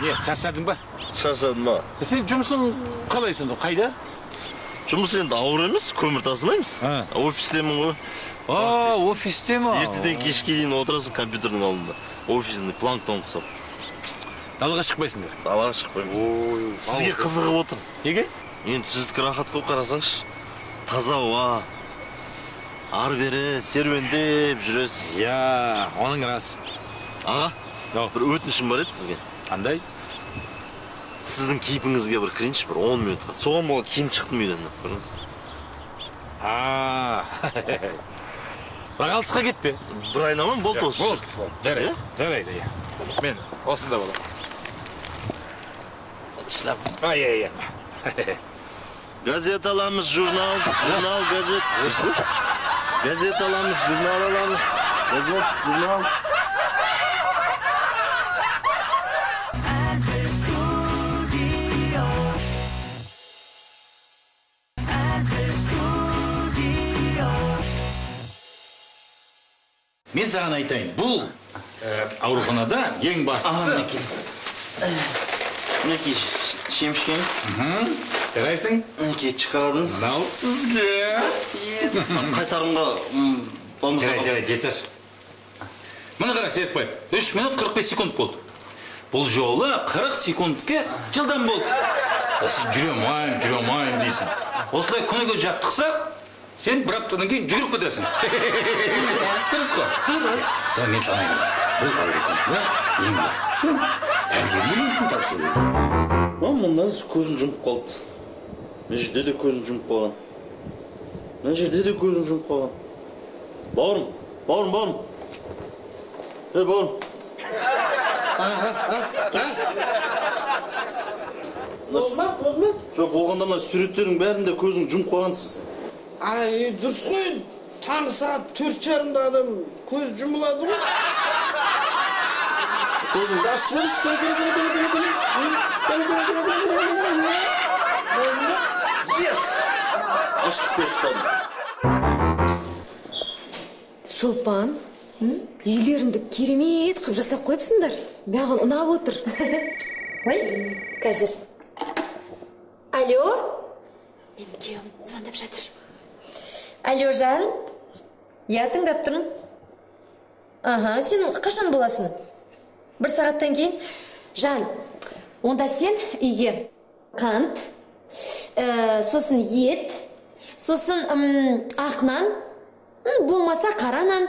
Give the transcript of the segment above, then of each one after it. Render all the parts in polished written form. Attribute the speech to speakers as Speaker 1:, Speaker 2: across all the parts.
Speaker 1: Не, шаршадың ба?
Speaker 2: Шаршадым ба?
Speaker 1: Сен жұмысың қалай сонда? Қайда?
Speaker 2: Жұмыс енді ауыр емес, көмір тасымаймыз. Офистемін ғой.
Speaker 1: Офисте ма?
Speaker 2: Ертеден кешке дейін отырасың компьютердің алдында. Офисінде планктон құсап.
Speaker 1: Далаға шықпайсыңдар?
Speaker 2: Далаға шықпаймыз. Сізге қызығып отыр.
Speaker 1: Неге?
Speaker 2: Енді сіздікі рахат қой, қарасаңшы. Таза ауа. Ары-бері серуендеп жүресіз.
Speaker 1: Я, оның рас.
Speaker 2: Аға, бір өтінішім бар еді сізге.
Speaker 1: Қандай?
Speaker 2: Сіздің кейпіңізге бір кірейінші, бір 10 минутқа. Соған бола киім шықтым үйден. Көріңіз.
Speaker 1: Бірақ алысқа кетпе.
Speaker 2: Бір айнамын, болды осы.
Speaker 1: Жарайды, жарайды. Мен осында болам.
Speaker 2: Шлап.
Speaker 1: Ай.
Speaker 2: Газет аламыз, журнал, газет. Газет аламыз, журнал аламыз. Газет, журнал.
Speaker 1: Мен саған айтайын, бұл ауруханада ең бастысы...
Speaker 2: Мінекей, шемішкеңіз.
Speaker 1: Жарайсың?
Speaker 2: Мінекей, шоколадыңыз.
Speaker 1: Мынау сізге.
Speaker 2: Қайтарымға болмаса...
Speaker 1: Жарайды, жетсаш. Мұны қара, Серікбай, 3 минут 45 секунд болды. Бұл жолы 40 секундке жылдан болды. Сен жүремайым дейсің. Осылай күніге жаттықсақ, сен бір аптадан кейін жүгіріп кетесің. Дұрыс қой?
Speaker 3: Дұрыс.
Speaker 1: Сол мен саған айтайын. Бұл ауруханада ең бастысы дәрігерлермен тіл табысу керек.
Speaker 2: Мұнда көзім жұмып қалды. Мына жерде де көзім жұмып қалған. Мына жерде де көзім жұмып қалған. Бауырым. Бауырым. Бозма? Жоқ, болғанда мына суреттердің бәрінде көзің жұмып қалғансыз.
Speaker 4: Ай, дұрыс қой. Таңғы сағат 4:30-да адам көз жұмылады ғой.
Speaker 2: Көзіңізді ашып жіберіңіз. Yes! Ашып көз ұстадым.
Speaker 3: Шолпан, үйлеріңді керемет қып жасап қойыпсыңдар. Маған ұнап отыр. Ой, қазір. Алло? Мен күйеуім звондап жатыр. Алло, Жан? Я тыңдап тұрын. Сен қашан боласың? 1 сағаттан кейін? Жан, онда сен үйге қант, сосын ет, сосын ақ нан, болмаса қара нан.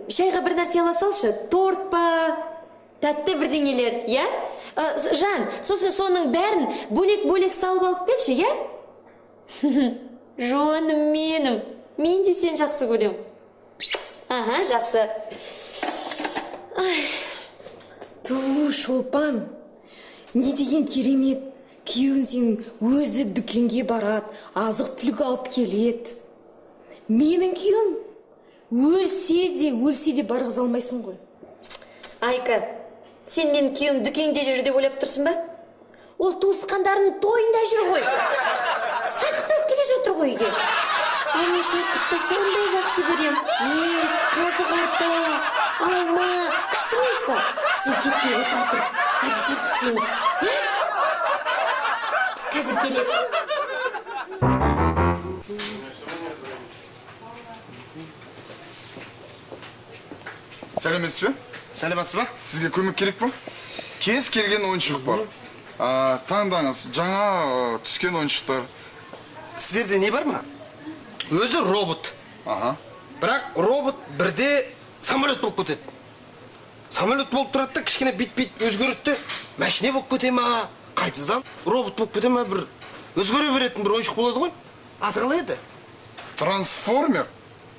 Speaker 3: Шайға бір нәрсе ала салшы, торт па, тәтті бірдеңелер, я? Жан, сосын соның бәрін бөлек-бөлек салып алып келші, я? Жоным менім, мен де сен жақсы көрем. Жақсы. Ту, Шолпан, не деген керемет. Күйеуің сен өзі дүкенге барады, азық түлік алып келеді. Менің күйеуім өлсе де барғыза алмайсың ғой. Айка, сен менің күйеуім дүкенде жүр деп ойлап тұрсың ба? Ол туысқандарының тойында жүр ғой. Сарқыттап келе жатыр ғой үйге. Мен сарқытты сондай жақсы көрем. Ет, қазы қарта, алма, күшті емес па? Сен кетпей отыра тұр. Қазір сарқыт жейміз. Қазір келеді.
Speaker 5: Сәлеметсіз бе?
Speaker 2: Сәлеметсіз ба?
Speaker 5: Сізге көмек керек пе? Кез келген ойыншық бар. Таңдаңыз, жаңа түскен ойыншықтар.
Speaker 4: Сіздерде не бар ма? Өзі робот. Бірақ робот бірде самолет болып кетеді. Самолет болып тұрады да, кішкене бит-бит өзгереді. Машине болып кете ма? Қайтадан робот болып кете ма? Бір өзгере беретін бір ойыншық болады ғой. Аты қалай еді?
Speaker 5: Трансформер.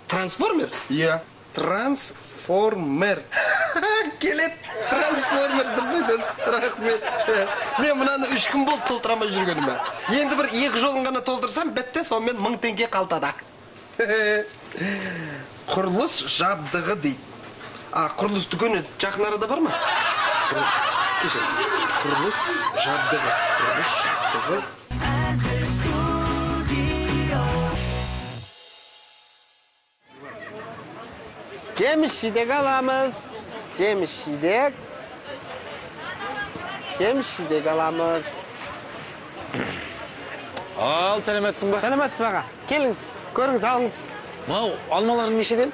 Speaker 4: Трансформер?
Speaker 5: Иә.
Speaker 4: Трансформер. Келет. Трансформер дұрыс айтасыз. Рахмет. Мен мынаны 3 күн болды толтырамай жүргеніме. Енді бір 2 жолын ғана толтырсам, бітті, сонымен 1000 теңге қалтада. Құрылыс жабдығы дейді. Құрылыс дүкені жақын арада бар ма? Кешіріңіз. Құрылыс жабдығы. Жеміс-жидек аламыз. Жеміс-жидек. жеміс-жидек аламыз.
Speaker 1: Ал, сәлеметсің ба?
Speaker 4: Сәлеметсіз аға. Келіңіз, көріңіз, алыңыз.
Speaker 1: Мынау алмаларың нешеден?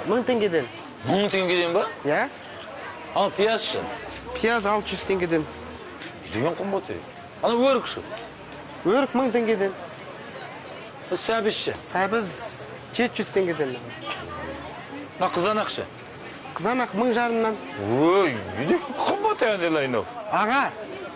Speaker 4: 1000 теңгеден.
Speaker 1: 1000 теңгеден ба?
Speaker 4: Я?
Speaker 1: Ал, пияз шы?
Speaker 4: Пияз 600 теңгеден.
Speaker 1: Деген қымбат ей. Ана өрік шы?
Speaker 4: Өрік 1000 теңгеден.
Speaker 1: Сәбіз шы?
Speaker 4: Сәбіз 700 теңгеден.
Speaker 1: Мына қызанақ шы?
Speaker 4: Қызанақ 1500-нан.
Speaker 1: Ой, үйде қымбат әнделайын ау.
Speaker 4: Аға,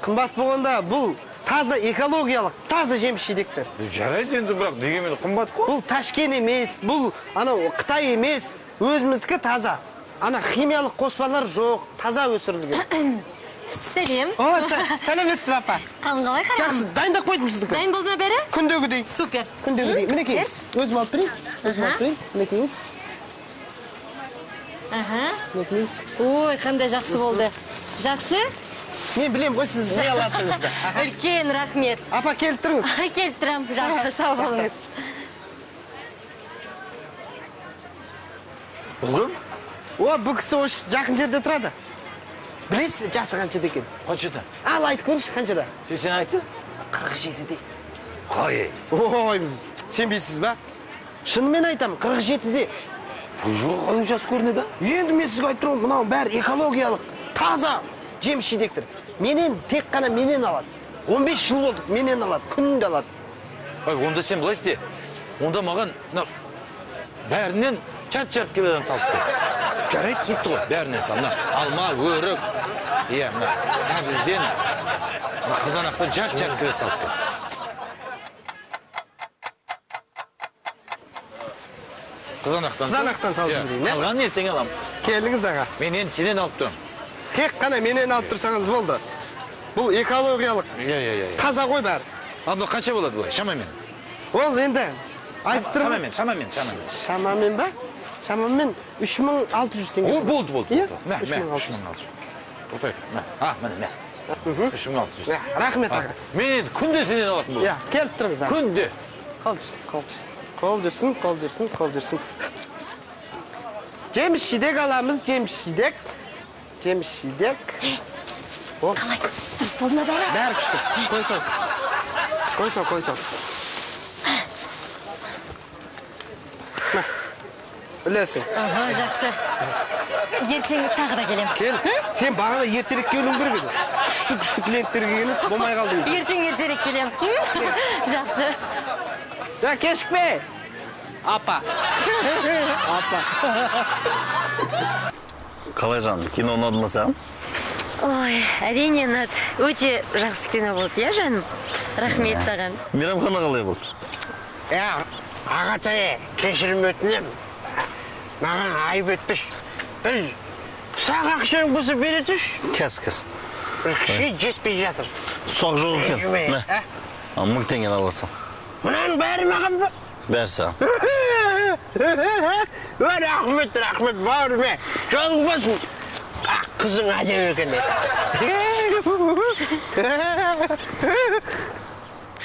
Speaker 4: қымбат болғанда бұл таза экологиялық, таза жеміс-жидектер.
Speaker 1: Жарайды енді, бірақ дегенмен қымбат қой.
Speaker 4: Бұл Ташкент емес, бұл анау Қытай емес, өзіміздікі таза. Ана химиялық қоспалар жоқ, таза өсірілген.
Speaker 3: Сәлем.
Speaker 4: О, сәлеметсіз бе, апа?
Speaker 3: Қалай қарағым?
Speaker 4: Жақсы, дайындап қойдым сіздікі.
Speaker 3: Дайын болды ма бәрі?
Speaker 4: Күндегідей.
Speaker 3: Супер.
Speaker 4: Күндегідей. Мінекейіңіз. Өзім алып берейін. Өзім алып берейін. Мінекейіңіз. Мінекейіңіз.
Speaker 3: Ой, қандай жақсы болды. Жақсы?
Speaker 4: Мен білем ғой сіз жай алатыныңызды.
Speaker 3: Үлкен рахмет.
Speaker 4: Апа, келіп тұрыңыз.
Speaker 3: Келіп тұрам. Жақсы, сау болыңыз.
Speaker 1: Бұл кім?
Speaker 4: О, бұл кісі осы жақын жерде тұрады. Білесіз бе, жасы қаншада екен?
Speaker 1: Қаншада?
Speaker 4: Ал, айтып көріңізші, қаншада?
Speaker 1: Сен айтшы?
Speaker 4: 47-де.
Speaker 1: Қай?
Speaker 4: Ой, сенбейсіз ба? Шынымен айтамын, 47-де.
Speaker 1: Бұл жоғы қалай жас көрінеді?
Speaker 4: Енді мен сізге айтып тұрмын, мынау бәрі экологиялық, таза жеміс-жидектер. Менен, тек қана менен алады. 15 жыл болдық, менен алады, күнінде алады.
Speaker 1: Онда сен былай істе. Онда маған бәрінен чарт-чарт келеден салып бер.
Speaker 4: Жарайды.
Speaker 1: Түсінікті ғой, бәрінен сал. Алма, өрік, сәбізден, қызанақтан жарт-жарт келе салып бер.
Speaker 4: Қызанақтан салып жіберейін,
Speaker 1: Қалғанын ертең алам.
Speaker 4: Келіңіз аға.
Speaker 1: Мен енді сенен алып тұрам.
Speaker 4: Тек қана менен алып тұрсаңыз болды. Бұл экологиялық, таза ғой бәрі.
Speaker 1: Ал, қанша болады бұлай, шамамен?
Speaker 4: Ол енді, айтып тұрмын.
Speaker 1: Шамамен.
Speaker 4: Шамамен ба? Шамамен 3600 теңге.
Speaker 1: О, болды.
Speaker 4: Иә?
Speaker 1: 3600. Тоқтай тұр. Міне. 3600.
Speaker 4: Рахмет аға.
Speaker 1: Мен енді күнде сенен алатын бұл.
Speaker 4: Иә, келіп тұрыңыз аға.
Speaker 1: Күнде.
Speaker 4: Қол жүрсін. Жеміс-жидек аламыз, жеміс-жидек.
Speaker 3: Қалай? Дұрыс болды ма бәрі?
Speaker 4: Бәрі күшті. Қой сол. Үлесің.
Speaker 3: Жақсы. Ертең тағы да келем.
Speaker 4: Кел. Сен бағана ертерек келуің керек еді. Күшті клиенттерге келіп, болмай қалдыңыз.
Speaker 3: Ертең ертерек келем. Жақсы.
Speaker 4: Ja, кешікпе. Апа.
Speaker 2: Қалай жаным, кино ұнады ма саған?
Speaker 3: Ой, әрине ұнады. Өте жақсы кино болды, иә жаным? Рахмет саған.
Speaker 2: Мейрамхана қалай болды?
Speaker 4: Ағатай, кешірім өтінем. Маған айып өтпеш. Бір ұсақ ақшаң бұсы беретіш.
Speaker 2: Кәс.
Speaker 4: Бір кіші жетпей жатыр.
Speaker 2: Соқ жоқ екен. Мә, 1000 теңген аласың.
Speaker 4: Мұнан бәрі маған ба?
Speaker 2: Бәрі саған.
Speaker 4: Рахмет, бауырым. Жолың болсын. Қызың әдемі екен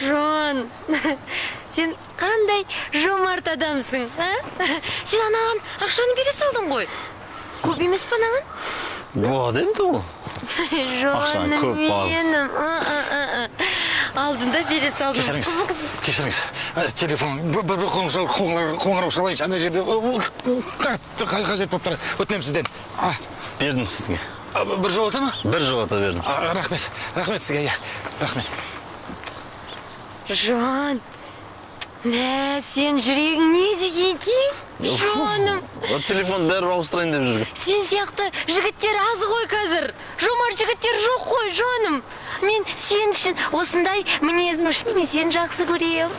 Speaker 3: Жон, сен қандай жомарт адамсың, Сен анаған ақшаны бере салдың ғой. Көп емес па анаған?
Speaker 2: Болады енді ол.
Speaker 3: Жоным менім. Алдында бере салдым.
Speaker 1: Кешіріңіз. Телефон, бір қоңырау шалайыншы. Ана жерде қажет болып тұр. Өтінем сізден.
Speaker 2: Бердім сізге.
Speaker 1: Бір жолата ма?
Speaker 2: Бір жолата бердім.
Speaker 1: Рахмет сізге, рахмет.
Speaker 3: Жон, сен жүрегің не деген екен? Жоным.
Speaker 2: Телефон бәрі ауыстырайын деп жүрген.
Speaker 3: Сен сияқты жігіттер аз ғой қазір. Жомарт жігіттер жоқ қой, жоным. Мен сен үшін осындай мінезім үшін мен сені жақсы көрем.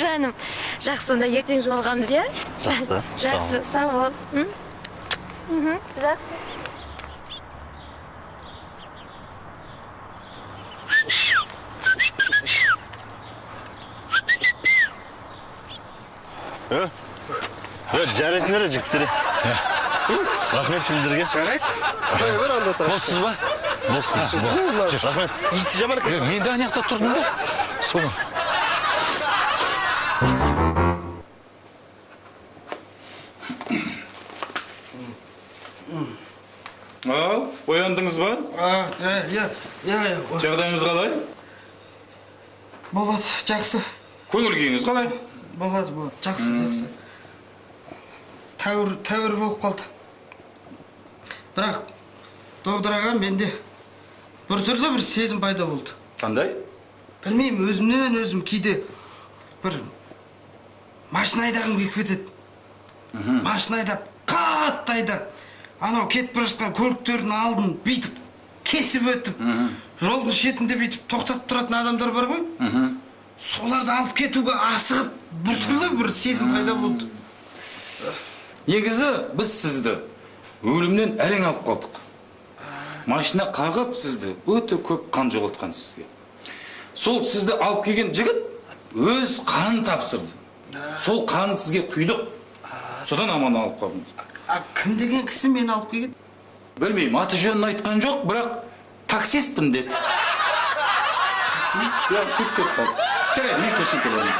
Speaker 3: Жаным, жақсы, онда ертең жолығамыз, иә? Жақсы, сау бол. Жақсы.
Speaker 2: Жарайсыңдар жігіттер. Рахмет сендерге.
Speaker 4: Жарайды. Қой бір анда тұр.
Speaker 1: Боссыз ба?
Speaker 2: Боссың. Рахмет.
Speaker 4: Иісі жаман екен.
Speaker 1: Мен де анаяқта тұрдым да. Соны. Ал, ояндыңыз ба?
Speaker 4: Иә.
Speaker 1: Жағдайыңыз қалай?
Speaker 4: Болады, жақсы.
Speaker 1: Көңіл күйіңіз қалай?
Speaker 4: Болады, жақсы. Тәуір болып қалды. Бірақ, доғдыр аға, менде біртүрлі бір сезім пайда болды.
Speaker 1: Қандай?
Speaker 4: Білмеймін, өзімнен өзім кейде бір машина айдағым келіп кетеді. Машина айдап, қатты айдап, анау кетіп бара жатқан көліктердің алдын бүйтіп кесіп өтіп, жолдың шетінде бүйтіп тоқтап тұратын адамдар бар ғой. Соларды алып кетуге асығып, біртүрлі бір сезім пайда болды.
Speaker 1: Негізі біз сізді өлімнен әрең алып қалдық. Машина қағып сізді өте көп қан жоғалтқан сізге. Сол сізді алып келген жігіт өз қанын тапсырды. Сол қанын сізге құйдық. Содан аман алып қалдыңыз.
Speaker 4: Кім деген кісі мені алып келген?
Speaker 1: Білмеймін, аты жөнін айтқан жоқ, бірақ таксистпін деді.
Speaker 4: Таксист?
Speaker 1: Ja, сөйтіп кетіп қалды. Жарайды, мен кешіріп келемін.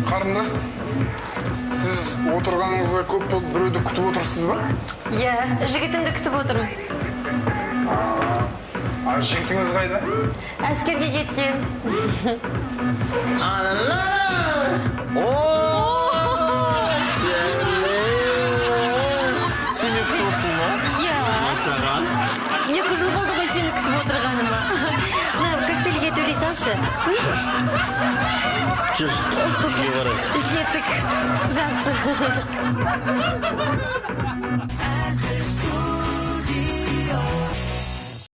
Speaker 5: Қарындас, сіз отырғаныңызға көп болып біреуді күтіп отырсыз ба?
Speaker 3: Иә, жігітімді күтіп отырмын.
Speaker 5: Жігітіңіз қайда?
Speaker 3: Әскерге кеткен.
Speaker 2: Сен мені күтіп отырсың ба?
Speaker 3: Иә.
Speaker 2: Саған?
Speaker 3: 2 жыл болды ғой сені күтіп отырғаныма. Мына коктейльге төлей салшы.
Speaker 2: Жүр, үйге барайық.
Speaker 3: Кеттік. Жақсы.